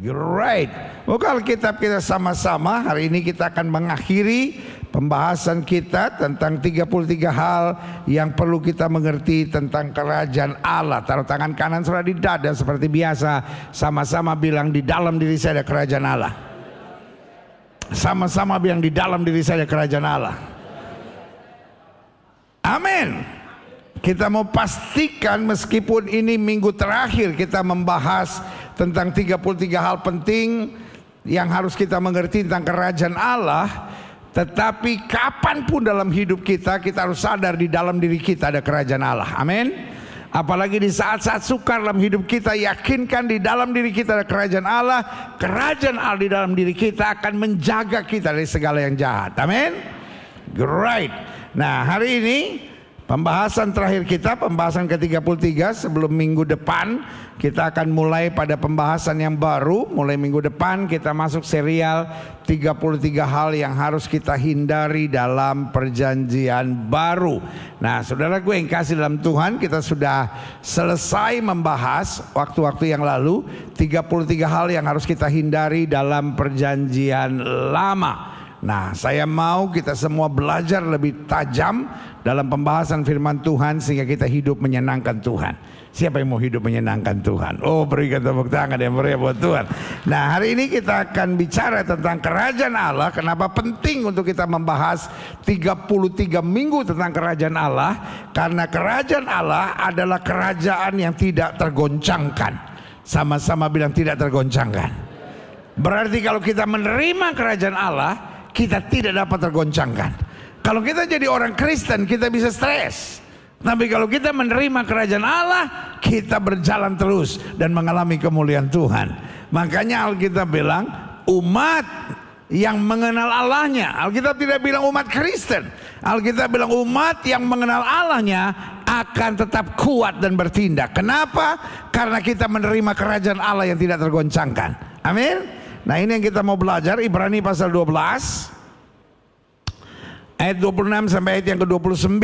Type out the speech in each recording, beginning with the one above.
Right. Buka Alkitab kita sama-sama. Hari ini kita akan mengakhiri pembahasan kita tentang 33 hal yang perlu kita mengerti tentang kerajaan Allah. Taruh tangan kanan saudara di dada seperti biasa. Sama-sama bilang, di dalam diri saya ada kerajaan Allah. Sama-sama bilang, di dalam diri saya ada kerajaan Allah. Amin. Kita mau pastikan meskipun ini minggu terakhir kita membahas tentang 33 hal penting yang harus kita mengerti tentang kerajaan Allah, tetapi kapanpun dalam hidup kita, kita harus sadar di dalam diri kita ada kerajaan Allah. Amin. Apalagi di saat-saat sukar dalam hidup kita, yakinkan di dalam diri kita ada kerajaan Allah. Kerajaan Allah di dalam diri kita akan menjaga kita dari segala yang jahat. Amin. Great. Nah, hari ini pembahasan terakhir kita, pembahasan ke-33 sebelum minggu depan. Kita akan mulai pada pembahasan yang baru. Mulai minggu depan kita masuk serial 33 hal yang harus kita hindari dalam perjanjian baru. Nah, saudara gue yang kasih dalam Tuhan, kita sudah selesai membahas waktu-waktu yang lalu 33 hal yang harus kita hindari dalam perjanjian lama. Nah, saya mau kita semua belajar lebih tajam dalam pembahasan firman Tuhan sehingga kita hidup menyenangkan Tuhan. Siapa yang mau hidup menyenangkan Tuhan? Oh, berikan tepuk tangan yang meriah buat Tuhan. Nah, hari ini kita akan bicara tentang kerajaan Allah. Kenapa penting untuk kita membahas 33 minggu tentang kerajaan Allah? Karena kerajaan Allah adalah kerajaan yang tidak tergoncangkan. Sama-sama bilang, tidak tergoncangkan. Berarti kalau kita menerima kerajaan Allah, kita tidak dapat tergoncangkan. Kalau kita jadi orang Kristen, kita bisa stres. Tapi kalau kita menerima kerajaan Allah, kita berjalan terus dan mengalami kemuliaan Tuhan. Makanya Alkitab bilang, umat yang mengenal Allahnya. Alkitab tidak bilang umat Kristen. Alkitab bilang umat yang mengenal Allahnya akan tetap kuat dan bertindak. Kenapa? Karena kita menerima kerajaan Allah yang tidak tergoncangkan. Amin. Nah, ini yang kita mau belajar. Ibrani pasal 12 ayat 26 sampai ayat yang ke-29.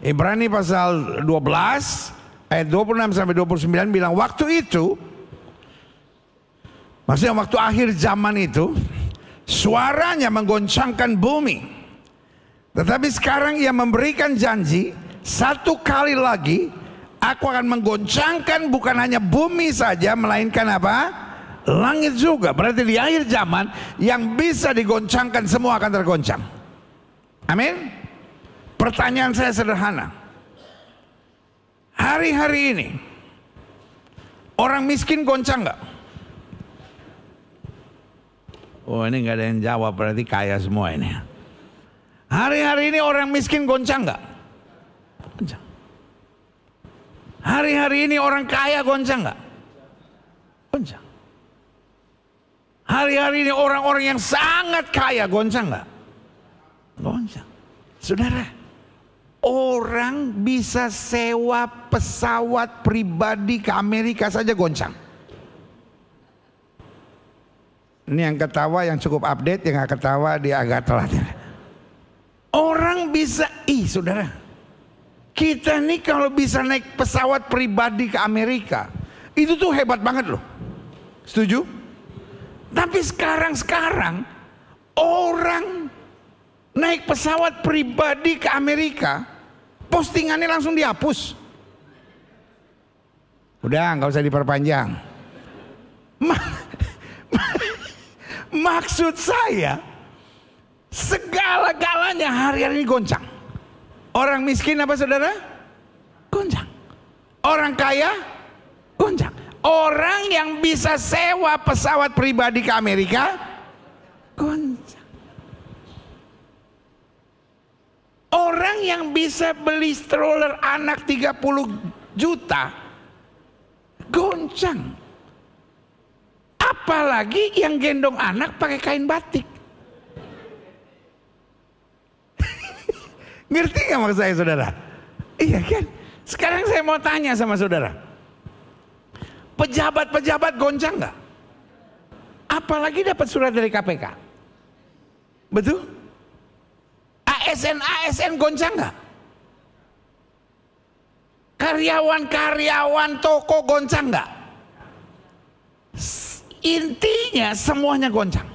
Ibrani pasal 12 ayat 26 sampai 29 bilang, waktu itu, maksudnya waktu akhir zaman itu, suaranya menggoncangkan bumi. Tetapi sekarang ia memberikan janji, satu kali lagi aku akan menggoncangkan bukan hanya bumi saja, melainkan apa? Langit juga. Berarti di akhir zaman yang bisa digoncangkan semua akan tergoncang. Amin. Pertanyaan saya sederhana. Hari-hari ini orang miskin goncang nggak? Oh, ini nggak ada yang jawab, berarti kaya semua ini. Hari-hari ini orang miskin goncang nggak? Goncang. Hari-hari ini orang kaya goncang nggak? Goncang. Hari-hari ini orang-orang yang sangat kaya goncang nggak? Goncang. Saudara, orang bisa sewa pesawat pribadi ke Amerika saja goncang. Ini yang ketawa yang cukup update, yang gak ketawa dia agak telat. Orang bisa, saudara, kita nih kalau bisa naik pesawat pribadi ke Amerika, itu tuh hebat banget loh. Setuju? Tapi sekarang orang naik pesawat pribadi ke Amerika, postingannya langsung dihapus. Udah, nggak usah diperpanjang. Maksud saya, segala-galanya hari-hari ini goncang. Orang miskin apa saudara? Goncang. Orang kaya? Goncang. Orang yang bisa sewa pesawat pribadi ke Amerika? Goncang. Orang yang bisa beli stroller anak 30 juta? Goncang. Apalagi yang gendong anak pakai kain batik. Ngerti gak maksud saya saudara? Iya kan? Sekarang saya mau tanya sama saudara, pejabat-pejabat goncang gak? Apalagi dapat surat dari KPK. Betul? ASN goncang gak? Karyawan-karyawan toko goncang gak? Intinya semuanya goncang.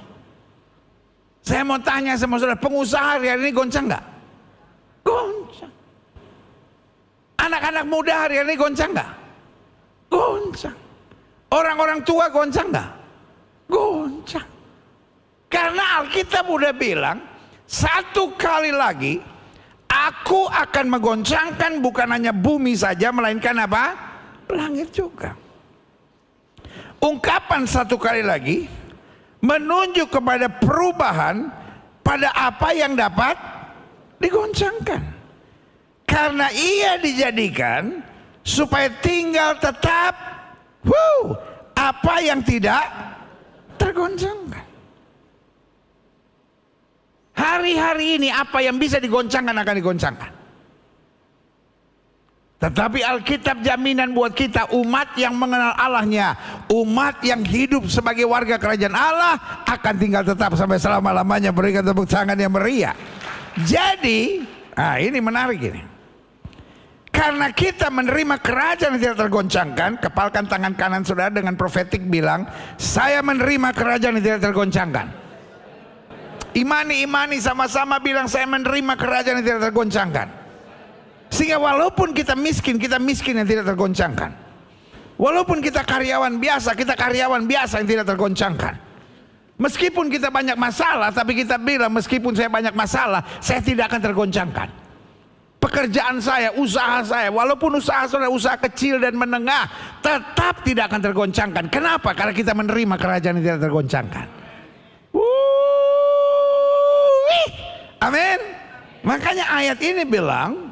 Saya mau tanya sama saudara, pengusaha hari ini goncang nggak? Goncang. Anak-anak muda hari ini goncang nggak? Goncang. Orang-orang tua goncang nggak? Goncang. Karena Alkitab udah bilang, satu kali lagi aku akan menggoncangkan bukan hanya bumi saja, melainkan apa? Langit juga. Ungkapan satu kali lagi menunjuk kepada perubahan pada apa yang dapat digoncangkan. Karena ia dijadikan supaya tinggal tetap apa yang tidak tergoncangkan. Hari-hari ini apa yang bisa digoncangkan akan digoncangkan. Tetapi Alkitab jaminan buat kita, umat yang mengenal Allahnya, umat yang hidup sebagai warga kerajaan Allah, akan tinggal tetap sampai selama-lamanya. Berikan tepuk tangan yang meriah. Jadi, ini menarik ini. Karena kita menerima kerajaan yang tidak tergoncangkan, kepalkan tangan kanan saudara dengan profetik bilang, saya menerima kerajaan yang tidak tergoncangkan. Imani sama-sama bilang, saya menerima kerajaan yang tidak tergoncangkan. Sehingga walaupun kita miskin yang tidak tergoncangkan. Walaupun kita karyawan biasa yang tidak tergoncangkan. Meskipun kita banyak masalah, tapi kita bilang meskipun saya banyak masalah, saya tidak akan tergoncangkan. Pekerjaan saya, usaha saya, walaupun usaha saya usaha kecil dan menengah, tetap tidak akan tergoncangkan. Kenapa? Karena kita menerima kerajaan yang tidak tergoncangkan. Amin. Makanya ayat ini bilang,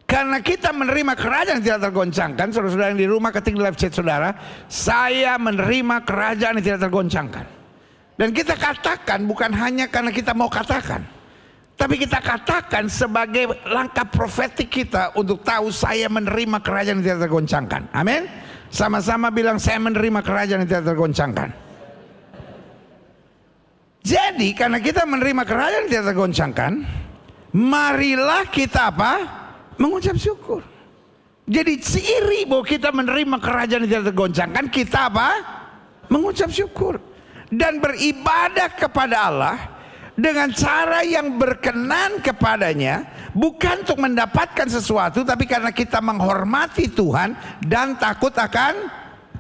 karena kita menerima kerajaan yang tidak tergoncangkan, saudara-saudara yang di rumah ketik di live chat saudara, saya menerima kerajaan yang tidak tergoncangkan. Dan kita katakan bukan hanya karena kita mau katakan, tapi kita katakan sebagai langkah profetik kita untuk tahu saya menerima kerajaan yang tidak tergoncangkan. Amin. Sama-sama bilang, saya menerima kerajaan yang tidak tergoncangkan. Jadi karena kita menerima kerajaan yang tidak tergoncangkan, marilah kita apa? Mengucap syukur. Jadi ciri bahwa kita menerima kerajaan yang tidak tergoncangkan, kita apa? Mengucap syukur. Dan beribadah kepada Allah dengan cara yang berkenan kepadanya, bukan untuk mendapatkan sesuatu, tapi karena kita menghormati Tuhan dan takut akan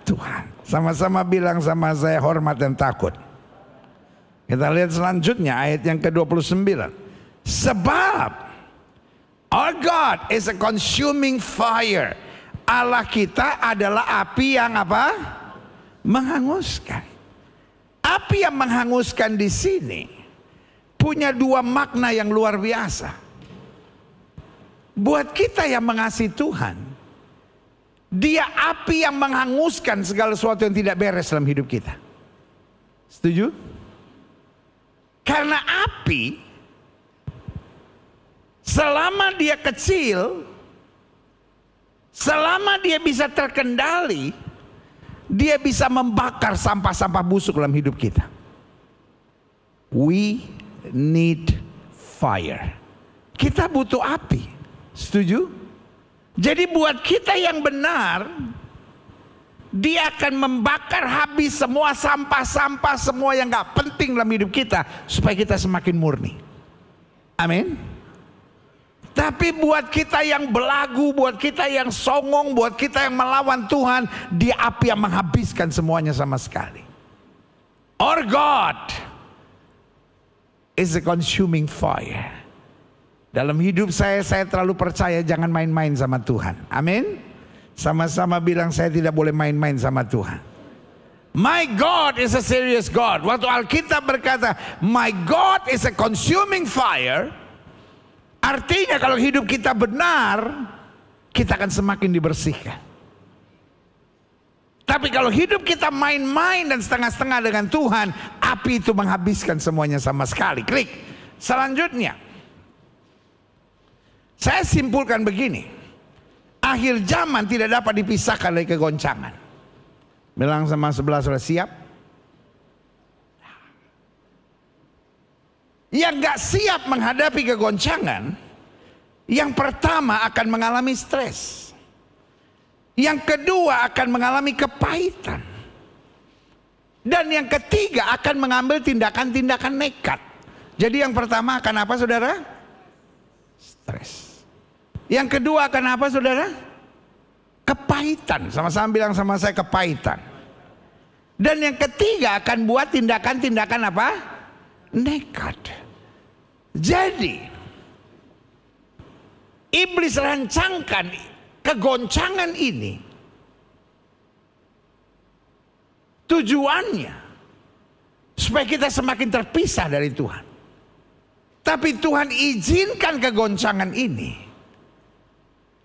Tuhan. Sama-sama bilang sama saya, hormat dan takut. Kita lihat selanjutnya ayat yang ke-29. Sebab our God is a consuming fire. Allah kita adalah api yang apa? Menghanguskan. Api yang menghanguskan di sini punya dua makna yang luar biasa. Buat kita yang mengasihi Tuhan, Dia api yang menghanguskan segala sesuatu yang tidak beres dalam hidup kita. Setuju? Karena api, selama dia kecil, selama dia bisa terkendali, dia bisa membakar sampah-sampah busuk dalam hidup kita. We need fire. Kita butuh api. Setuju? Jadi buat kita yang benar, Dia akan membakar habis semua sampah-sampah, semua yang gak penting dalam hidup kita, supaya kita semakin murni. Amin. Tapi buat kita yang belagu, buat kita yang songong, buat kita yang melawan Tuhan, Dia api yang menghabiskan semuanya sama sekali. Our God is a consuming fire. Dalam hidup saya terlalu percaya jangan main-main sama Tuhan. Amin. Sama-sama bilang, saya tidak boleh main-main sama Tuhan. My God is a serious God. Waktu Alkitab berkata my God is a consuming fire, artinya kalau hidup kita benar, kita akan semakin dibersihkan. Tapi kalau hidup kita main-main dan setengah-setengah dengan Tuhan, api itu menghabiskan semuanya sama sekali. Klik. Selanjutnya, saya simpulkan begini. Akhir zaman tidak dapat dipisahkan dari kegoncangan. Bilang sama sebelah, sudah siap? Yang gak siap menghadapi kegoncangan, yang pertama akan mengalami stres. Yang kedua akan mengalami kepahitan. Dan yang ketiga akan mengambil tindakan-tindakan nekat. Jadi yang pertama akan apa saudara? Stres. Yang kedua akan apa saudara? Kepahitan. Sama-sama bilang sama saya, kepahitan. Dan yang ketiga akan buat tindakan-tindakan apa? Nekat. Jadi iblis rancangkan kegoncangan ini, tujuannya supaya kita semakin terpisah dari Tuhan. Tapi Tuhan izinkan kegoncangan ini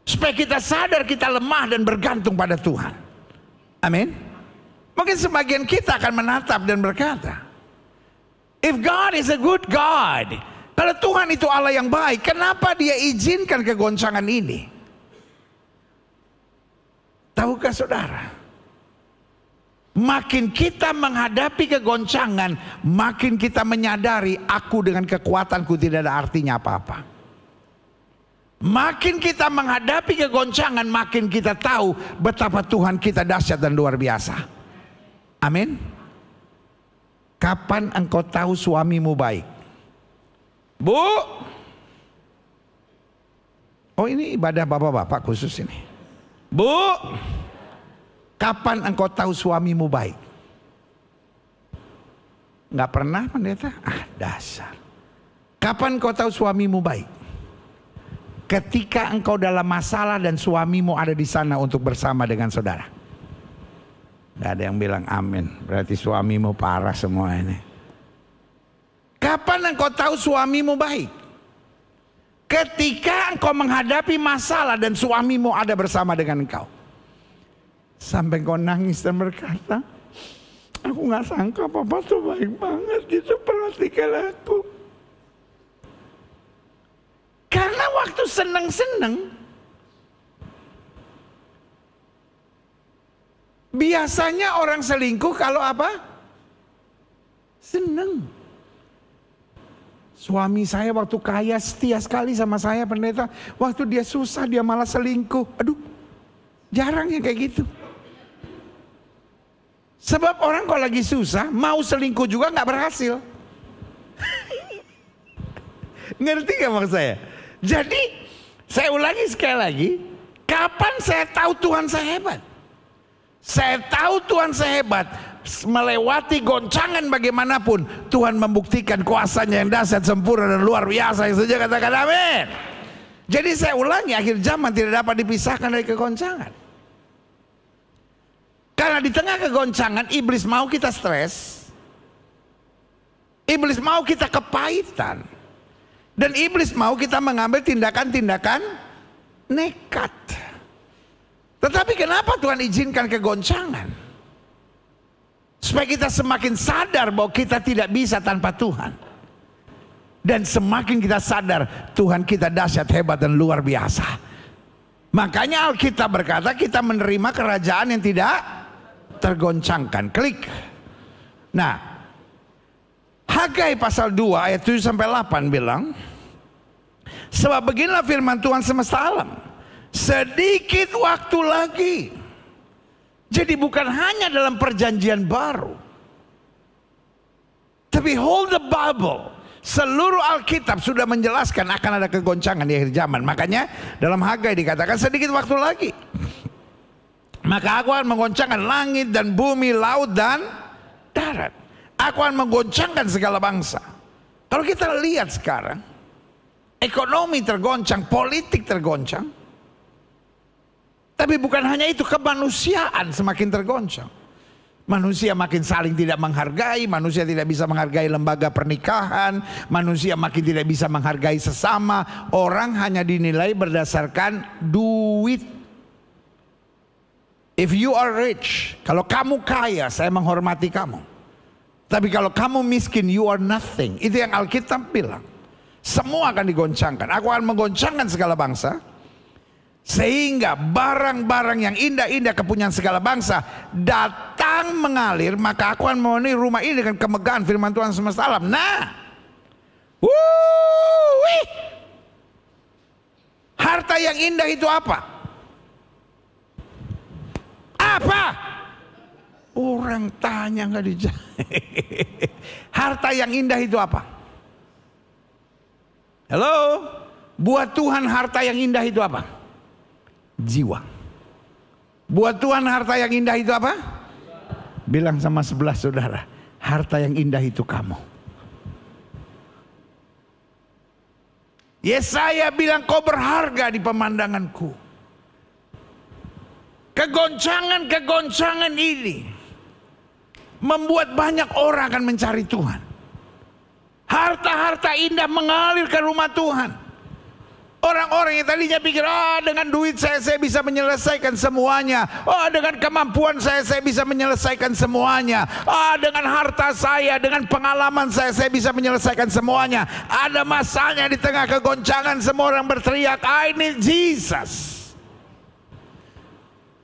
supaya kita sadar kita lemah dan bergantung pada Tuhan. Amin. Mungkin sebagian kita akan menatap dan berkata, if God is a good God, kalau Tuhan itu Allah yang baik, kenapa Dia izinkan kegoncangan ini? Tahukah saudara, makin kita menghadapi kegoncangan, makin kita menyadari aku dengan kekuatanku tidak ada artinya apa-apa. Makin kita menghadapi kegoncangan, makin kita tahu betapa Tuhan kita dahsyat dan luar biasa. Amin. Kapan engkau tahu suamimu baik? Bu. Oh, ini ibadah bapak-bapak khusus ini. Bu, kapan engkau tahu suamimu baik? Nggak pernah, pendeta? Ah, dasar. Kapan engkau tahu suamimu baik? Ketika engkau dalam masalah dan suamimu ada di sana untuk bersama dengan saudara. Gak ada yang bilang amin. Berarti suamimu parah semua ini. Kapan engkau tahu suamimu baik? Ketika engkau menghadapi masalah dan suamimu ada bersama dengan engkau. Sampai engkau nangis dan berkata, aku gak sangka papa tuh baik banget gitu, perhatikan aku. Karena waktu seneng-seneng, biasanya orang selingkuh kalau apa? Seneng. Suami saya waktu kaya setia sekali sama saya, pendeta. Waktu dia susah dia malah selingkuh. Aduh, jarang yang kayak gitu. Sebab orang kalau lagi susah mau selingkuh juga nggak berhasil. Ngerti gak maksud saya? Jadi saya ulangi sekali lagi, kapan saya tahu Tuhan saya hebat? Saya tahu Tuhan saya hebat, melewati goncangan bagaimanapun Tuhan membuktikan kuasanya yang dahsyat, sempurna dan luar biasa. Yang saja katakan amin. Jadi saya ulangi, akhir zaman tidak dapat dipisahkan dari kegoncangan. Karena di tengah kegoncangan iblis mau kita stres, iblis mau kita kepahitan, dan iblis mau kita mengambil tindakan-tindakan nekat. Tetapi kenapa Tuhan izinkan kegoncangan? Supaya kita semakin sadar bahwa kita tidak bisa tanpa Tuhan. Dan semakin kita sadar Tuhan kita dahsyat, hebat dan luar biasa. Makanya Alkitab berkata kita menerima kerajaan yang tidak tergoncangkan. Klik. Nah, Hagai pasal 2 ayat 7-8 bilang, sebab beginilah firman Tuhan semesta alam, sedikit waktu lagi. Jadi bukan hanya dalam perjanjian baru, tapi hold the Bible, seluruh Alkitab sudah menjelaskan akan ada kegoncangan di akhir zaman. Makanya dalam Hagai dikatakan sedikit waktu lagi, maka aku akan menggoncangkan langit dan bumi, laut dan darat. Aku akan menggoncangkan segala bangsa. Kalau kita lihat sekarang, ekonomi tergoncang, politik tergoncang. Tapi bukan hanya itu, kemanusiaan semakin tergoncang. Manusia makin saling tidak menghargai, manusia tidak bisa menghargai lembaga pernikahan, manusia makin tidak bisa menghargai sesama. Orang hanya dinilai berdasarkan duit. If you are rich, kalau kamu kaya, saya menghormati kamu. Tapi kalau kamu miskin, you are nothing. Itu yang Alkitab bilang. Semua akan digoncangkan. Aku akan menggoncangkan segala bangsa, sehingga barang-barang yang indah-indah kepunyaan segala bangsa datang mengalir. Maka aku akan memenuhi rumah ini dengan kemegahan firman Tuhan semesta alam. Nah, harta yang indah itu apa? Apa? Orang tanya nggak dijawab. Harta yang indah itu apa? Halo? Buat Tuhan harta yang indah itu apa? Jiwa. Buat Tuhan harta yang indah itu apa? Bilang sama sebelah saudara, harta yang indah itu kamu. Yesaya bilang kau berharga di pemandanganku. Kegoncangan-kegoncangan ini membuat banyak orang akan mencari Tuhan. Harta-harta indah mengalir ke rumah Tuhan. Orang-orang yang tadinya pikir, dengan duit saya bisa menyelesaikan semuanya. Dengan kemampuan saya bisa menyelesaikan semuanya. Dengan harta saya, dengan pengalaman saya bisa menyelesaikan semuanya. Ada masanya di tengah kegoncangan semua orang berteriak, I need Jesus.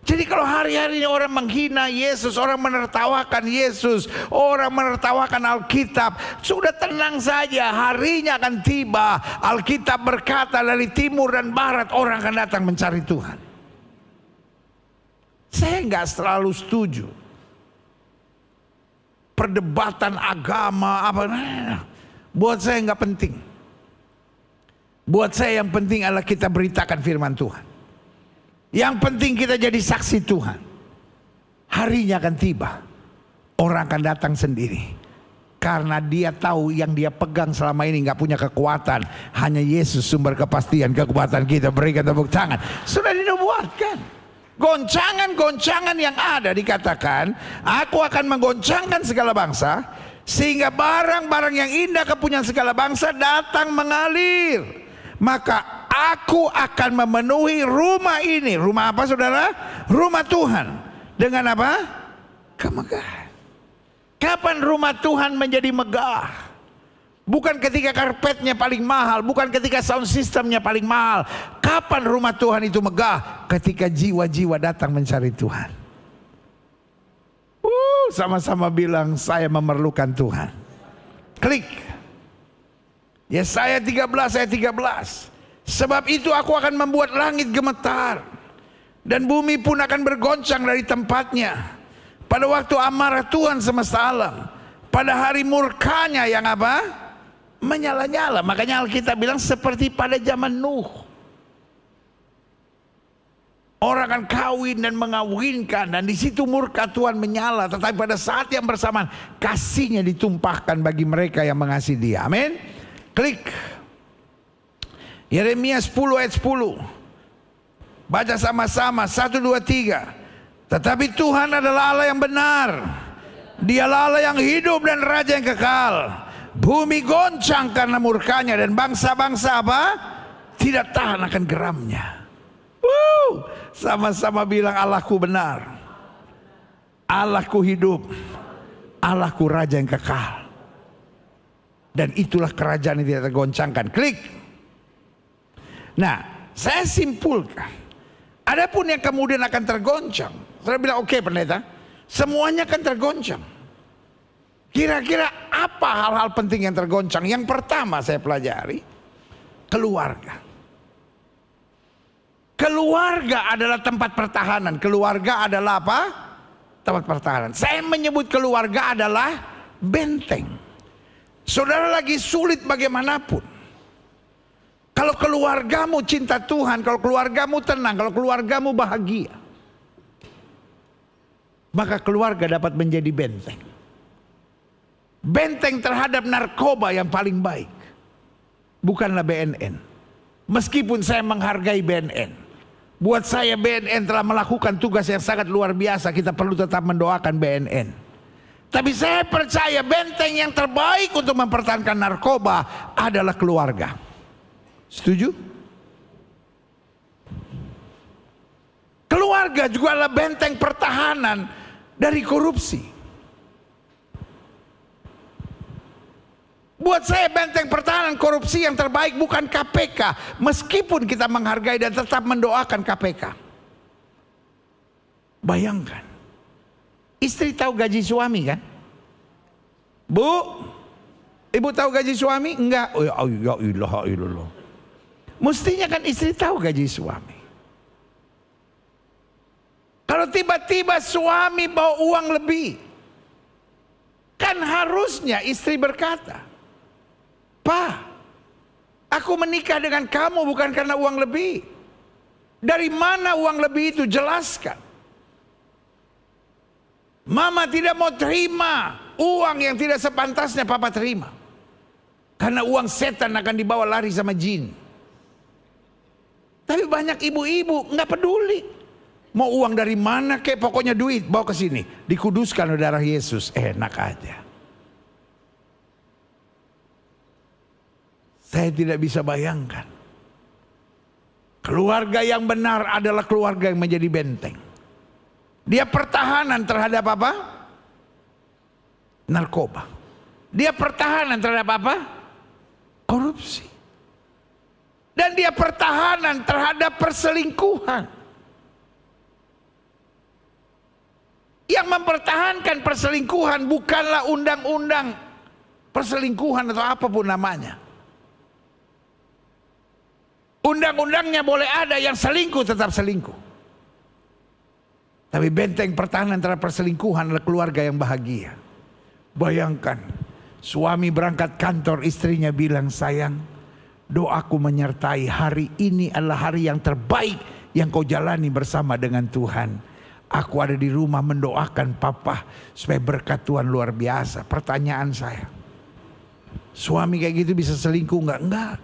Jadi kalau hari-hari ini orang menghina Yesus, orang menertawakan Yesus, orang menertawakan Alkitab, sudah tenang saja, harinya akan tiba. Alkitab berkata dari timur dan barat orang akan datang mencari Tuhan. Saya nggak selalu setuju perdebatan agama apa, buat saya nggak penting. Buat saya yang penting adalah kita beritakan firman Tuhan. Yang penting kita jadi saksi Tuhan. Harinya akan tiba, orang akan datang sendiri, karena dia tahu yang dia pegang selama ini nggak punya kekuatan. Hanya Yesus sumber kepastian kekuatan kita. Berikan tepuk tangan. Sudah dinubuatkan. Goncangan-goncangan yang ada dikatakan, aku akan menggoncangkan segala bangsa, sehingga barang-barang yang indah kepunyaan segala bangsa datang mengalir. Maka aku akan memenuhi rumah ini. Rumah apa saudara? Rumah Tuhan. Dengan apa? Kemegahan. Kapan rumah Tuhan menjadi megah? Bukan ketika karpetnya paling mahal, bukan ketika sound systemnya paling mahal. Kapan rumah Tuhan itu megah? Ketika jiwa-jiwa datang mencari Tuhan. Sama-sama bilang, saya memerlukan Tuhan. Klik. Yesaya 13 ayat 13. Sebab itu aku akan membuat langit gemetar, dan bumi pun akan bergoncang dari tempatnya. Pada waktu amarah Tuhan semesta alam, pada hari murkanya yang apa? Menyala-nyala. Makanya Alkitab bilang seperti pada zaman Nuh. Orang akan kawin dan mengawinkan, dan di situ murka Tuhan menyala. Tetapi pada saat yang bersamaan kasihnya ditumpahkan bagi mereka yang mengasihi Dia. Amin. Klik Yeremia 10 ayat 10. Baca sama-sama 1, 2, 3. Tetapi Tuhan adalah Allah yang benar. Dialah Allah yang hidup dan Raja yang kekal. Bumi goncang karena murkanya, dan bangsa-bangsa apa? Tidak tahan akan geramnya. Sama-sama bilang, Allahku benar, Allahku hidup, Allahku Raja yang kekal. Dan itulah kerajaan yang tidak tergoncangkan. Klik. Nah, saya simpulkan, adapun yang kemudian akan tergoncang, saya bilang oke, pendeta, semuanya akan tergoncang. Kira-kira apa hal-hal penting yang tergoncang? Yang pertama saya pelajari, keluarga. Keluarga adalah tempat pertahanan. Keluarga adalah apa? Tempat pertahanan. Saya menyebut keluarga adalah benteng. Saudara lagi sulit bagaimanapun, kalau keluargamu cinta Tuhan, kalau keluargamu tenang, kalau keluargamu bahagia, maka keluarga dapat menjadi benteng. Benteng terhadap narkoba yang paling baik bukanlah BNN. Meskipun saya menghargai BNN, buat saya BNN telah melakukan tugas yang sangat luar biasa. Kita perlu tetap mendoakan BNN. Tapi saya percaya benteng yang terbaik untuk mempertahankan narkoba adalah keluarga. Setuju? Keluarga juga adalah benteng pertahanan dari korupsi. Buat saya benteng pertahanan korupsi yang terbaik bukan KPK. Meskipun kita menghargai dan tetap mendoakan KPK. Bayangkan, istri tahu gaji suami kan? Bu, ibu tahu gaji suami? Enggak. Oh ya ilah. Mestinya kan istri tahu gaji suami. Kalau tiba-tiba suami bawa uang lebih, kan harusnya istri berkata, "Pak, aku menikah dengan kamu bukan karena uang lebih. Dari mana uang lebih itu? Jelaskan." Mama tidak mau terima uang yang tidak sepantasnya papa terima. Karena uang setan akan dibawa lari sama jin. Tapi banyak ibu-ibu nggak peduli. Mau uang dari mana kek, pokoknya duit bawa ke sini. Dikuduskan oleh darah Yesus, enak aja. Saya tidak bisa bayangkan. Keluarga yang benar adalah keluarga yang menjadi benteng. Dia pertahanan terhadap apa? Narkoba. Dia pertahanan terhadap apa? Korupsi. Dan dia pertahanan terhadap perselingkuhan. Yang mempertahankan perselingkuhan bukanlah undang-undang perselingkuhan atau apapun namanya. Undang-undangnya boleh ada, yang selingkuh tetap selingkuh. Tapi benteng pertahanan terhadap perselingkuhan adalah keluarga yang bahagia. Bayangkan, suami berangkat kantor, istrinya bilang, "Sayang, doaku menyertai, hari ini adalah hari yang terbaik yang kau jalani bersama dengan Tuhan. Aku ada di rumah mendoakan papa supaya berkat Tuhan luar biasa." Pertanyaan saya, suami kayak gitu bisa selingkuh nggak? Enggak.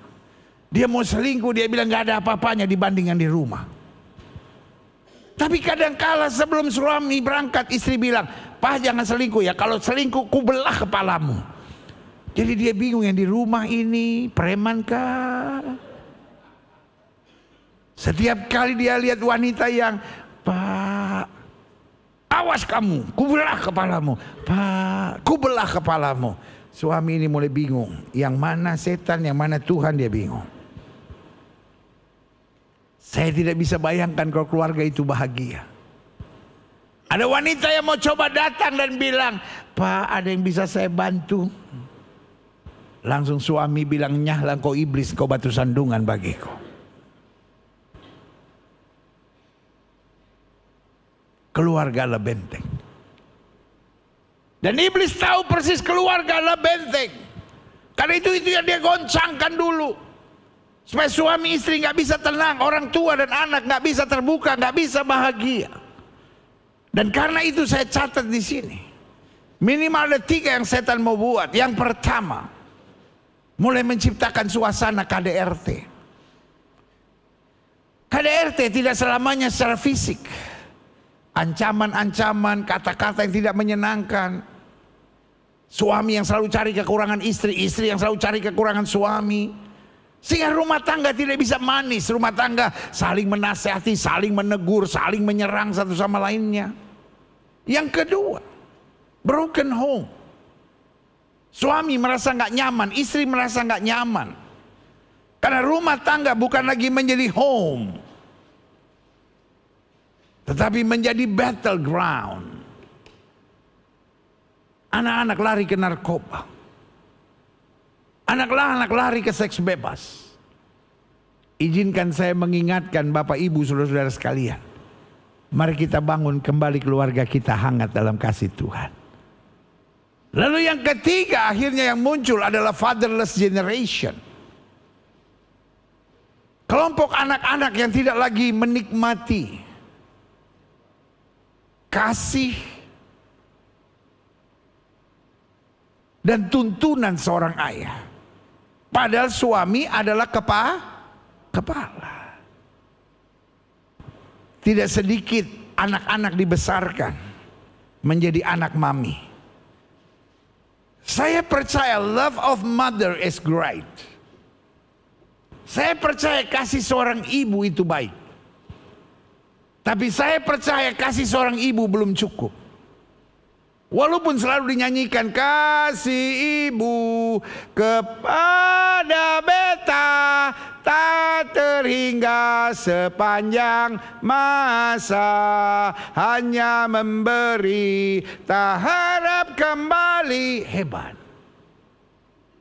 Dia mau selingkuh, dia bilang nggak ada apa-apanya dibandingkan di rumah. Tapi kadangkala sebelum suami berangkat, istri bilang, "Pak, jangan selingkuh ya, kalau selingkuh ku belah kepalamu." Jadi dia bingung, yang di rumah ini preman kah? Setiap kali dia lihat wanita yang, "Pak, awas kamu, ku belah kepalamu. Pak, ku belah kepalamu." Suami ini mulai bingung, yang mana setan, yang mana Tuhan, dia bingung. Saya tidak bisa bayangkan kalau keluarga itu bahagia. Ada wanita yang mau coba datang dan bilang, "Pak, ada yang bisa saya bantu?" Langsung suami bilang, "Nyahlah kau iblis, kau batu sandungan bagiku." Keluarga adalah benteng. Dan iblis tahu persis keluarga adalah benteng. Karena itu yang dia goncangkan dulu. Supaya suami istri nggak bisa tenang, orang tua dan anak nggak bisa terbuka, nggak bisa bahagia. Dan karena itu saya catat di sini, minimal ada 3 yang setan mau buat. Yang pertama, mulai menciptakan suasana KDRT. KDRT tidak selamanya secara fisik. Ancaman-ancaman, kata-kata yang tidak menyenangkan. Suami yang selalu cari kekurangan istri, istri yang selalu cari kekurangan suami. Sehingga rumah tangga tidak bisa manis. Rumah tangga saling menasihati, saling menegur, saling menyerang satu sama lainnya. Yang kedua, broken home. Suami merasa nggak nyaman, istri merasa nggak nyaman. Karena rumah tangga bukan lagi menjadi home, tetapi menjadi battleground. Anak-anak lari ke narkoba. Anak-anak lari ke seks bebas. Izinkan saya mengingatkan Bapak Ibu saudara-saudara sekalian. Mari kita bangun kembali keluarga kita hangat dalam kasih Tuhan. Lalu yang ketiga akhirnya yang muncul adalah fatherless generation. Kelompok anak-anak yang tidak lagi menikmati kasih dan tuntunan seorang ayah. Padahal suami adalah kepala. Tidak sedikit anak-anak dibesarkan menjadi anak mami. Saya percaya love of mother is great. Saya percaya kasih seorang ibu itu baik. Tapi saya percaya kasih seorang ibu belum cukup. Walaupun selalu dinyanyikan kasih ibu kepada beta tak terhingga sepanjang masa, hanya memberi tak harap kembali. Hebat.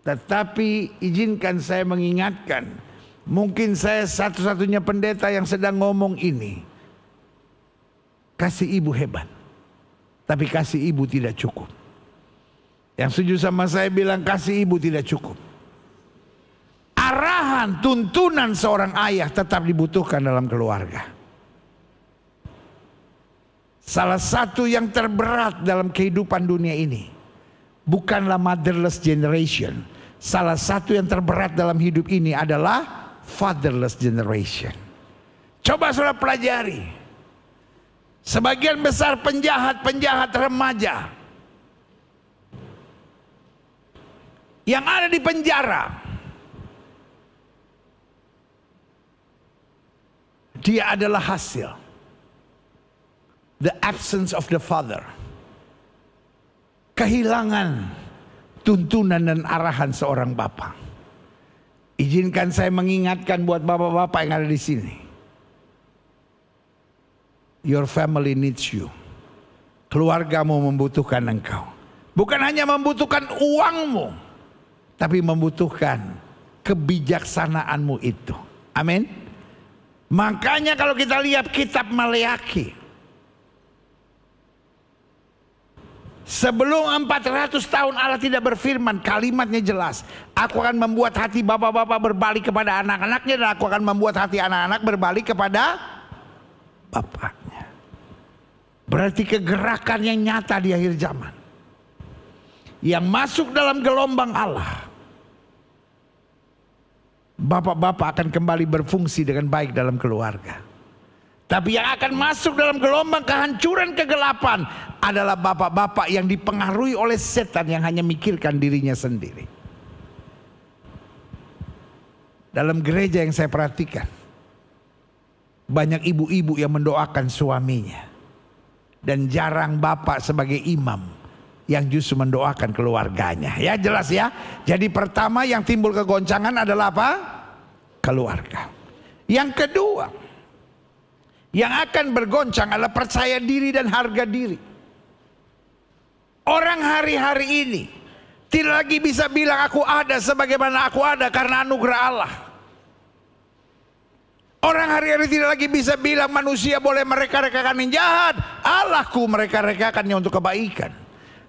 Tetapi izinkan saya mengingatkan, mungkin saya satu-satunya pendeta yang sedang ngomong ini. Kasih ibu hebat, tapi kasih ibu tidak cukup. Yang setuju sama saya bilang kasih ibu tidak cukup. Arahan, tuntunan seorang ayah tetap dibutuhkan dalam keluarga. Salah satu yang terberat dalam kehidupan dunia ini bukanlah motherless generation. Salah satu yang terberat dalam hidup ini adalah fatherless generation. Coba saudara pelajari. Sebagian besar penjahat-penjahat remaja yang ada di penjara, dia adalah hasil the absence of the father. Kehilangan tuntunan dan arahan seorang bapak. Izinkan saya mengingatkan buat bapak-bapak yang ada di sini. Your family needs you. Keluargamu membutuhkan engkau. Bukan hanya membutuhkan uangmu, tapi membutuhkan kebijaksanaanmu itu. Amin. Makanya kalau kita lihat kitab Maleakhi, sebelum 400 tahun Allah tidak berfirman, kalimatnya jelas. Aku akan membuat hati bapak-bapak berbalik kepada anak-anaknya, dan aku akan membuat hati anak-anak berbalik kepada bapaknya. Berarti kegerakan yang nyata di akhir zaman, yang masuk dalam gelombang Allah. Bapak-bapak akan kembali berfungsi dengan baik dalam keluarga. Tapi yang akan masuk dalam gelombang kehancuran, kegelapan adalah bapak-bapak yang dipengaruhi oleh setan, yang hanya mikirkan dirinya sendiri. Dalam gereja yang saya perhatikan, banyak ibu-ibu yang mendoakan suaminya, dan jarang bapak sebagai imam yang justru mendoakan keluarganya. Ya jelas ya. Jadi pertama yang timbul kegoncangan adalah apa? Keluarga. Yang kedua yang akan bergoncang adalah percaya diri dan harga diri. Orang hari-hari ini tidak lagi bisa bilang aku ada sebagaimana aku ada karena anugerah Allah. Orang hari-hari tidak lagi bisa bilang manusia boleh mereka-rekakan yang jahat, Allahku mereka-rekakannya untuk kebaikan.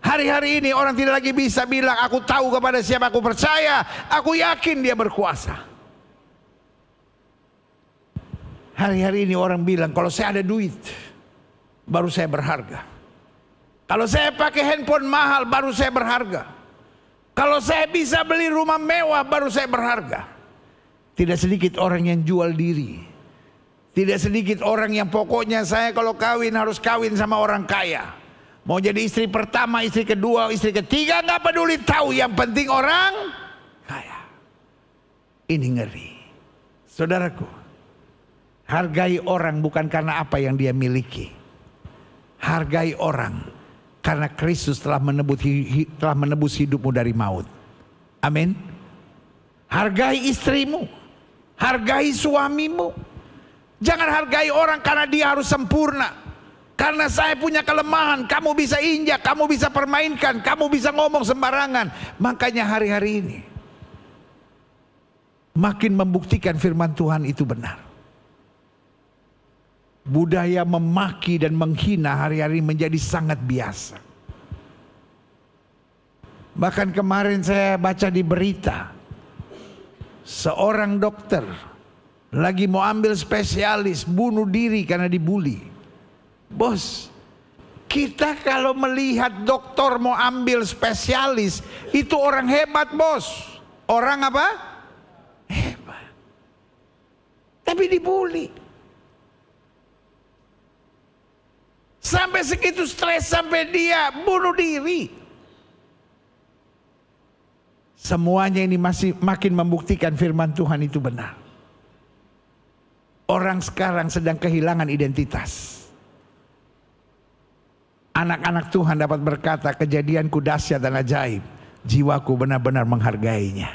Hari-hari ini orang tidak lagi bisa bilang aku tahu kepada siapa aku percaya, aku yakin dia berkuasa. Hari-hari ini orang bilang kalau saya ada duit baru saya berharga. Kalau saya pakai handphone mahal baru saya berharga. Kalau saya bisa beli rumah mewah baru saya berharga. Tidak sedikit orang yang jual diri. Tidak sedikit orang yang pokoknya saya kalau kawin harus kawin sama orang kaya. Mau jadi istri pertama, istri kedua, istri ketiga, nggak peduli, tahu yang penting orang kaya. Ini ngeri. Saudaraku, hargai orang bukan karena apa yang dia miliki. Hargai orang karena Kristus telah menebus hidupmu dari maut. Amin. Hargai istrimu, hargai suamimu. Jangan hargai orang karena dia harus sempurna. Karena saya punya kelemahan, kamu bisa injak, kamu bisa permainkan, kamu bisa ngomong sembarangan. Makanya hari-hari ini makin membuktikan firman Tuhan itu benar. Budaya memaki dan menghina hari-hari menjadi sangat biasa. Bahkan kemarin saya baca di berita, seorang dokter lagi mau ambil spesialis, bunuh diri karena dibully. Bos, kita kalau melihat dokter mau ambil spesialis, itu orang hebat bos. Orang apa? Hebat. Tapi dibully. Sampai segitu stres, sampai dia bunuh diri. Semuanya ini masih makin membuktikan firman Tuhan itu benar. Orang sekarang sedang kehilangan identitas. Anak-anak Tuhan dapat berkata, kejadianku dahsyat dan ajaib, jiwaku benar-benar menghargainya.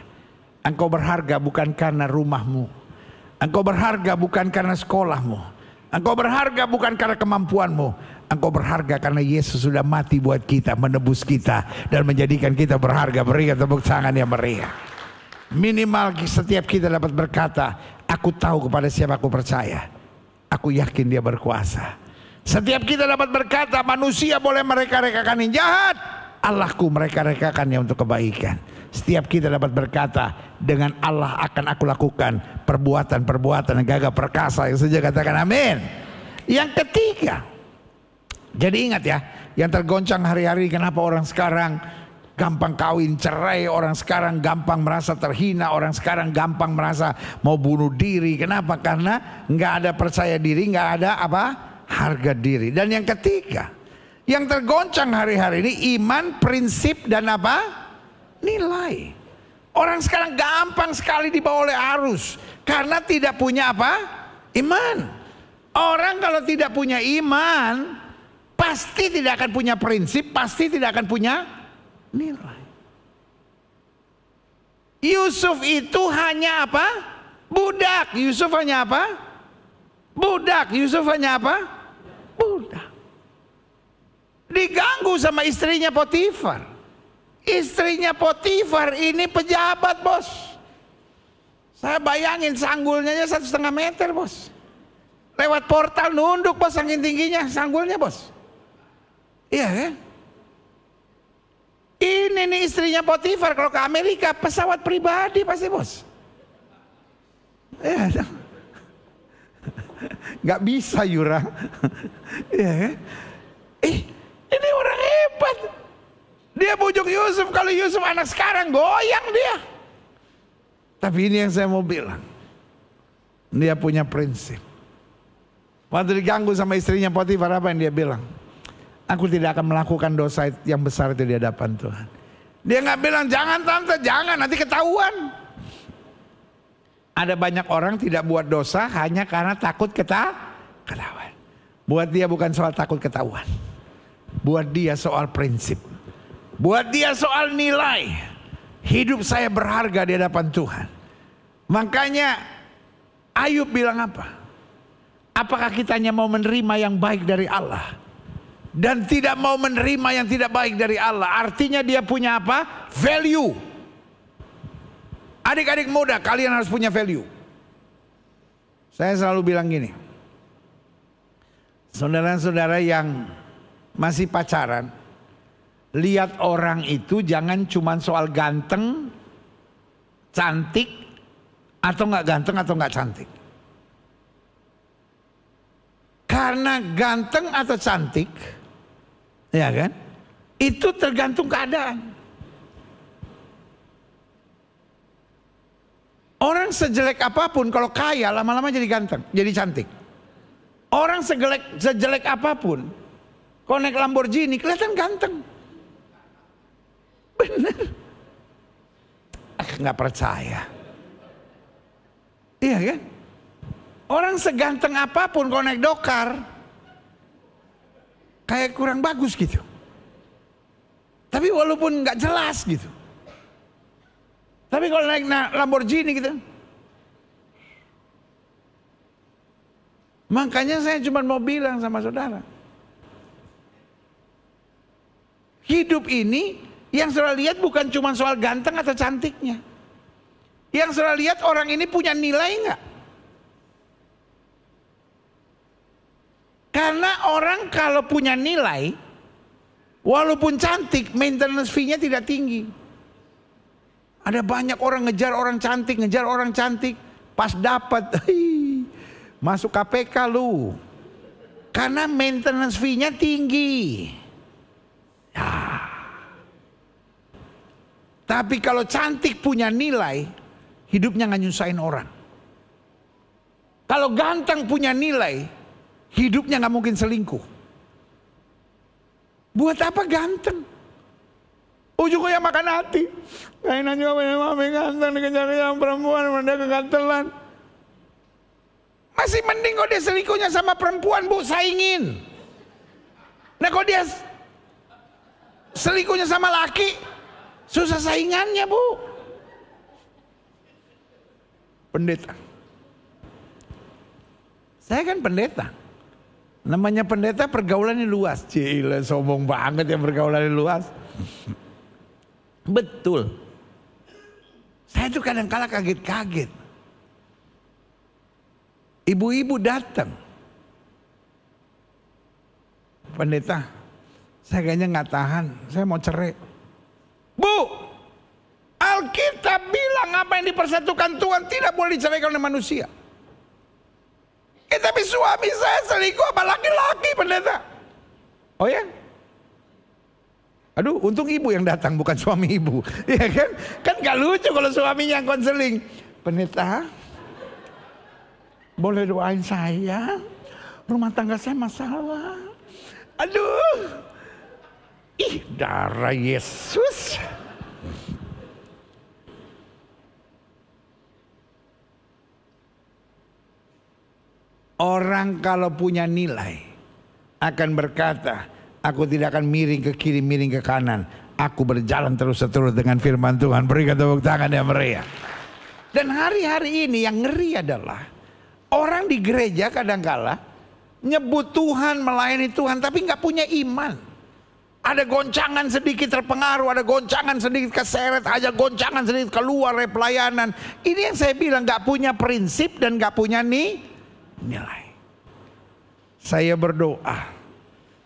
Engkau berharga bukan karena rumahmu, engkau berharga bukan karena sekolahmu, engkau berharga bukan karena kemampuanmu, engkau berharga karena Yesus sudah mati buat kita, menebus kita dan menjadikan kita berharga. Berikan tepuk tangan yang meriah. Minimal setiap kita dapat berkata, aku tahu kepada siapa aku percaya, aku yakin dia berkuasa. Setiap kita dapat berkata, manusia boleh mereka-rekakan yang jahat, Allahku mereka-rekakannya untuk kebaikan. Setiap kita dapat berkata, dengan Allah akan aku lakukan perbuatan-perbuatan yang gagah perkasa. Yang saja katakan amin. Yang ketiga, jadi ingat ya, yang tergoncang hari-hari kenapa orang sekarang gampang kawin cerai, orang sekarang gampang merasa terhina, orang sekarang gampang merasa mau bunuh diri. Kenapa? Karena nggak ada percaya diri, nggak ada apa? Harga diri. Dan yang ketiga, yang tergoncang hari-hari ini iman, prinsip dan apa? Nilai. Orang sekarang gampang sekali dibawa oleh arus karena tidak punya apa? Iman. Orang kalau tidak punya iman pasti tidak akan punya prinsip, pasti tidak akan punya nilai. Yusuf itu hanya apa? Budak. Yusuf hanya apa? Budak. Yusuf hanya apa? Budak. Diganggu sama istrinya Potifar. Istrinya Potifar ini pejabat, bos. Saya bayangin sanggulnya aja 1,5 meter, bos. Lewat portal nunduk, bos, saking tingginya sanggulnya, bos. Iya kan? Ini nih istrinya Potifar, kalau ke Amerika pesawat pribadi pasti, bos. Iya. Gak bisa, Yura. Iya kan? Ini orang hebat. Dia bujuk Yusuf. Kalau Yusuf anak sekarang goyang dia. Tapi ini yang saya mau bilang, dia punya prinsip. Waktu diganggu sama istrinya Potifar, apa yang dia bilang? Aku tidak akan melakukan dosa yang besar itu di hadapan Tuhan. Dia nggak bilang jangan tante, jangan, nanti ketahuan. Ada banyak orang tidak buat dosa hanya karena takut ketahuan. Buat dia bukan soal takut ketahuan. Buat dia soal prinsip. Buat dia soal nilai. Hidup saya berharga di hadapan Tuhan. Makanya Ayub bilang apa? Apakah kita hanya mau menerima yang baik dari Allah dan tidak mau menerima yang tidak baik dari Allah? Artinya dia punya apa? Value. Adik-adik muda, kalian harus punya value. Saya selalu bilang gini, saudara-saudara yang masih pacaran, lihat orang itu jangan cuma soal ganteng, cantik, atau nggak ganteng atau nggak cantik. Karena ganteng atau cantik, ya kan? Itu tergantung keadaan. Orang sejelek apapun kalau kaya lama-lama jadi ganteng, jadi cantik. Orang sejelek apapun kalau naik Lamborghini kelihatan ganteng. Bener. Nggak percaya. Iya kan? Orang seganteng apapun kalau naik dokar kayak kurang bagus gitu. Tapi walaupun nggak jelas gitu. Tapi kalau naik Lamborghini gitu. Makanya saya cuma mau bilang sama saudara. Hidup ini yang saudara lihat bukan cuma soal ganteng atau cantiknya. Yang saudara lihat orang ini punya nilai nggak? Karena orang kalau punya nilai, walaupun cantik, maintenance fee-nya tidak tinggi. Ada banyak orang ngejar orang cantik, pas dapat, masuk KPK lu. Karena maintenance fee-nya tinggi. Ya. Tapi kalau cantik punya nilai, hidupnya nggak nyusahin orang. Kalau ganteng punya nilai, hidupnya nggak mungkin selingkuh. Buat apa ganteng? Ujungnya makan hati. Kayaknya juga punya mami ganteng dikejar yang perempuan, mereka kegantelan. Masih mending kalau dia selingkuhnya sama perempuan, bu, saingin. Nah kalau dia selingkuhnya sama laki, susah saingannya, bu. Pendeta. Saya kan pendeta. Namanya pendeta pergaulannya luas. Cile, sombong banget ya pergaulannya luas. Betul. Saya tuh kadang-kala kaget-kaget. Ibu-ibu datang. pendeta, saya kayaknya nggak tahan, saya mau cerai. Bu, Alkitab bilang apa yang dipersatukan Tuhan tidak boleh diceraikan oleh manusia. Tapi suami saya selingkuh sama laki-laki, pendeta. Oh ya? Aduh, untung ibu yang datang bukan suami ibu. Ya kan? Kan gak lucu kalau suaminya yang konseling. Pendeta, boleh doain saya? Rumah tangga saya masalah. Aduh. Ih, darah Yesus. Orang kalau punya nilai akan berkata, aku tidak akan miring ke kiri, miring ke kanan. Aku berjalan terus-terus dengan firman Tuhan. Berikan tepuk tangan yang meriah. Dan hari-hari ini yang ngeri adalah orang di gereja kadang-kala nyebut Tuhan, melayani Tuhan, tapi nggak punya iman. Ada goncangan sedikit terpengaruh, ada goncangan sedikit keseret, aja goncangan sedikit keluar dari pelayanan. Ini yang saya bilang nggak punya prinsip dan nggak punya nilai. Saya berdoa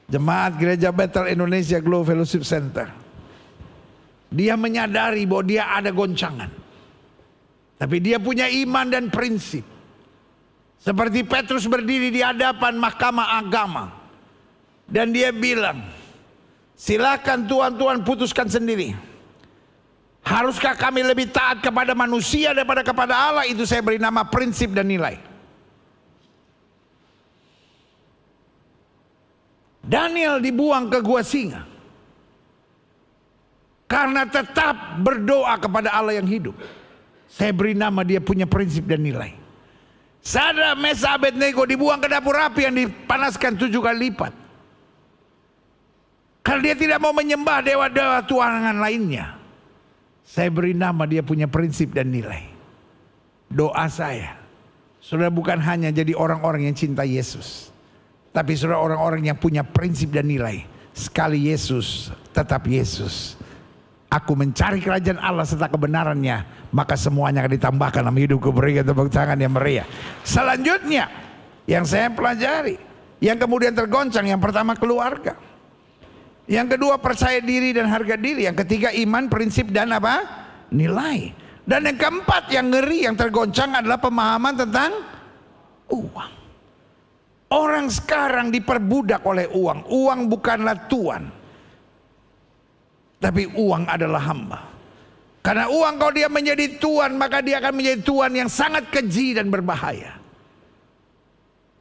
jemaat Gereja Bethel Indonesia Global Fellowship Center, dia menyadari bahwa dia ada goncangan, tapi dia punya iman dan prinsip. Seperti Petrus berdiri di hadapan mahkamah agama dan dia bilang, silakan Tuhan putuskan sendiri. Haruskah kami lebih taat kepada manusia daripada kepada Allah? Itu saya beri nama prinsip dan nilai. Daniel dibuang ke gua singa karena tetap berdoa kepada Allah yang hidup. Saya beri nama dia punya prinsip dan nilai. Sadrak, Mesak, Abednego dibuang ke dapur api yang dipanaskan 7 kali lipat karena dia tidak mau menyembah dewa-dewa tuangan lainnya. Saya beri nama dia punya prinsip dan nilai. Doa saya, saudara bukan hanya jadi orang-orang yang cinta Yesus, tapi saudara orang-orang yang punya prinsip dan nilai. Sekali Yesus, tetap Yesus. Aku mencari kerajaan Allah serta kebenarannya, maka semuanya akan ditambahkan dalam hidupku. Berikan tepuk tangan yang meriah. Selanjutnya yang saya pelajari, yang kemudian tergoncang, yang pertama keluarga, yang kedua percaya diri dan harga diri, yang ketiga iman, prinsip dan apa? Nilai. Dan yang keempat yang ngeri, yang tergoncang adalah pemahaman tentang uang. Orang sekarang diperbudak oleh uang. Uang bukanlah Tuhan, tapi uang adalah hamba. Karena uang kalau dia menjadi Tuhan, maka dia akan menjadi Tuhan yang sangat keji dan berbahaya.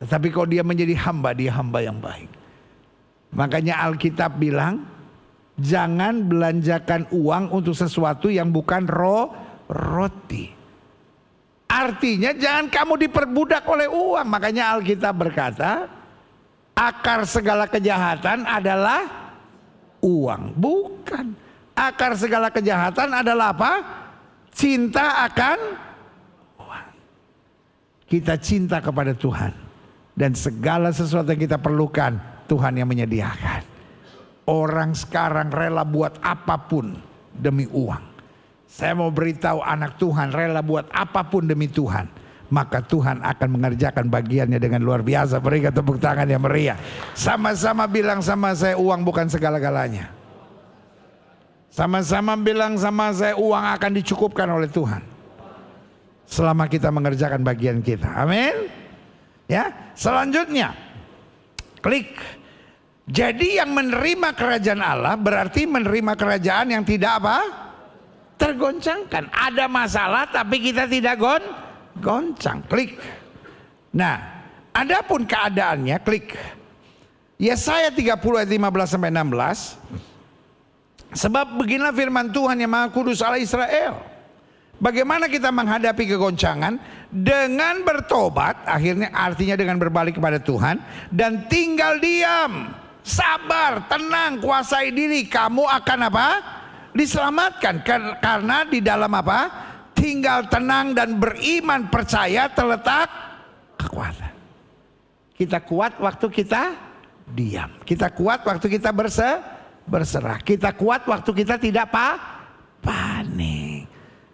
Tetapi kalau dia menjadi hamba, dia hamba yang baik. Makanya Alkitab bilang, jangan belanjakan uang untuk sesuatu yang bukan roti. Artinya jangan kamu diperbudak oleh uang. Makanya Alkitab berkata, akar segala kejahatan adalah uang. Bukan. Akar segala kejahatan adalah apa? Cinta akan uang. Kita cinta kepada Tuhan, dan segala sesuatu yang kita perlukan Tuhan yang menyediakan. Orang sekarang rela buat apapun demi uang. Saya mau beritahu anak Tuhan rela buat apapun demi Tuhan, maka Tuhan akan mengerjakan bagiannya dengan luar biasa. Berikan tepuk tangan yang meriah. Sama-sama bilang sama saya, uang bukan segala-galanya. Sama-sama bilang sama saya, uang akan dicukupkan oleh Tuhan selama kita mengerjakan bagian kita. Amin. Ya, selanjutnya klik. Jadi yang menerima kerajaan Allah berarti menerima kerajaan yang tidak apa? Tergoncangkan. Ada masalah tapi kita tidak goncang. Klik. Nah, adapun keadaannya, klik. Yesaya 30 ayat 15 sampai 16. Sebab beginilah firman Tuhan yang Maha Kudus Allah Israel. Bagaimana kita menghadapi kegoncangan? Dengan bertobat, akhirnya artinya dengan berbalik kepada Tuhan, dan tinggal diam, sabar, tenang, kuasai diri, kamu akan apa? Diselamatkan. Karena di dalam apa? Tinggal tenang dan beriman percaya terletak kekuatan. Kita kuat waktu kita diam. Kita kuat waktu kita berserah. Kita kuat waktu kita tidak panik.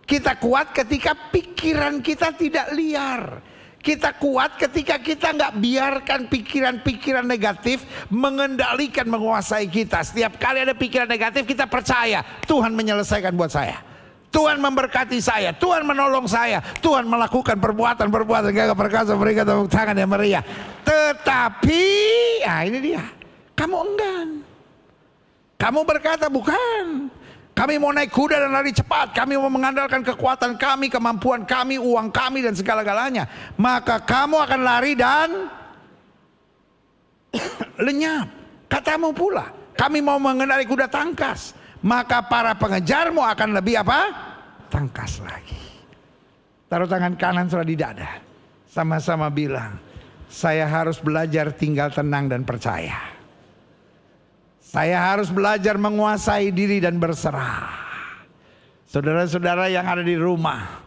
Kita kuat ketika pikiran kita tidak liar. Kita kuat ketika kita nggak biarkan pikiran-pikiran negatif mengendalikan, menguasai kita. Setiap kali ada pikiran negatif, kita percaya Tuhan menyelesaikan buat saya, Tuhan memberkati saya, Tuhan menolong saya, Tuhan melakukan perbuatan-perbuatan gagah perkasa, berikan tepuk tangan yang meriah. Tetapi, ini dia, kamu enggan. Kamu berkata bukan, kami mau naik kuda dan lari cepat, kami mau mengandalkan kekuatan kami, kemampuan kami, uang kami dan segala-galanya. Maka kamu akan lari dan lenyap. Katamu pula, kami mau mengendarai kuda tangkas, maka para pengejarmu akan lebih apa? Tangkas lagi. Taruh tangan kanan saudara di dada, sama-sama bilang, saya harus belajar tinggal tenang dan percaya. Saya harus belajar menguasai diri dan berserah. Saudara-saudara yang ada di rumah,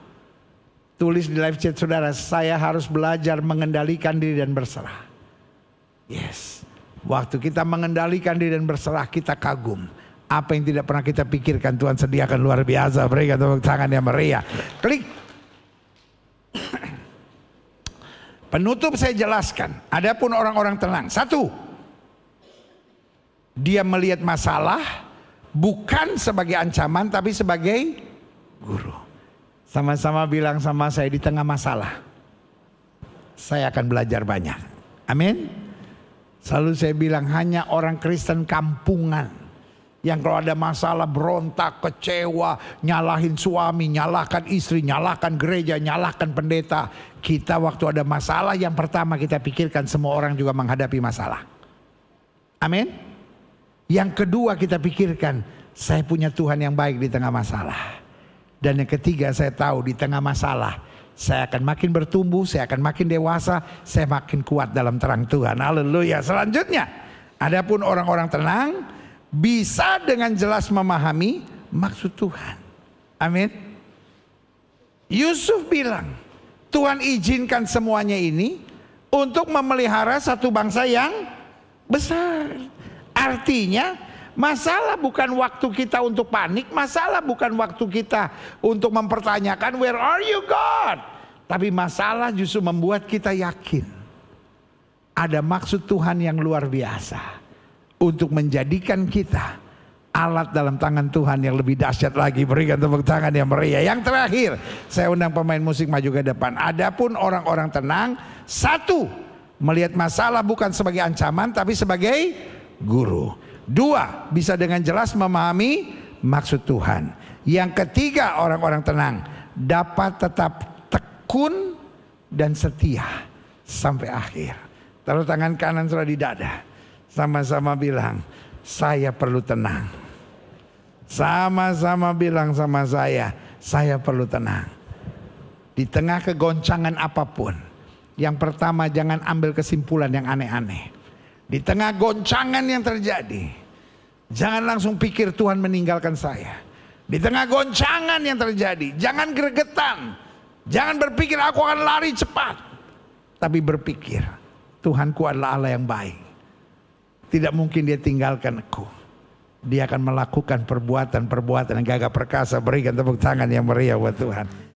tulis di live chat saudara, saya harus belajar mengendalikan diri dan berserah. Yes. Waktu kita mengendalikan diri dan berserah, kita kagum. Apa yang tidak pernah kita pikirkan Tuhan sediakan luar biasa. Berikan tepuk tangan yang meriah. Klik. Penutup saya jelaskan. Adapun orang-orang tenang. Satu, dia melihat masalah bukan sebagai ancaman tapi sebagai guru. Sama-sama bilang sama saya, di tengah masalah saya akan belajar banyak. Amin. Selalu saya bilang, hanya orang Kristen kampungan yang kalau ada masalah berontak, kecewa, nyalahin suami, nyalahkan istri, nyalahkan gereja, nyalahkan pendeta. Kita waktu ada masalah yang pertama kita pikirkan semua orang juga menghadapi masalah. Amin. Yang kedua kita pikirkan, saya punya Tuhan yang baik di tengah masalah. Dan yang ketiga, saya tahu di tengah masalah saya akan makin bertumbuh, saya akan makin dewasa, saya makin kuat dalam terang Tuhan. Haleluya. Selanjutnya, adapun orang-orang tenang bisa dengan jelas memahami maksud Tuhan. Amin. Yusuf bilang, Tuhan izinkan semuanya ini untuk memelihara satu bangsa yang besar. Artinya masalah bukan waktu kita untuk panik, masalah bukan waktu kita untuk mempertanyakan where are you God. Tapi masalah justru membuat kita yakin ada maksud Tuhan yang luar biasa untuk menjadikan kita alat dalam tangan Tuhan yang lebih dahsyat lagi. Berikan tepuk tangan yang meriah. Yang terakhir, saya undang pemain musik maju ke depan. Adapun orang-orang tenang, satu, melihat masalah bukan sebagai ancaman tapi sebagai guru. Dua, bisa dengan jelas memahami maksud Tuhan. Yang ketiga, orang-orang tenang dapat tetap tekun dan setia sampai akhir. Taruh tangan kanan saudara di dada, sama-sama bilang, saya perlu tenang. Sama-sama bilang sama saya perlu tenang. Di tengah kegoncangan apapun, yang pertama jangan ambil kesimpulan yang aneh-aneh. Di tengah goncangan yang terjadi, jangan langsung pikir Tuhan meninggalkan saya. Di tengah goncangan yang terjadi, jangan gregetan. Jangan berpikir aku akan lari cepat. Tapi berpikir, Tuhanku adalah Allah yang baik. Tidak mungkin dia tinggalkan aku. Dia akan melakukan perbuatan-perbuatan yang gagah perkasa. Berikan tepuk tangan yang meriah buat Tuhan.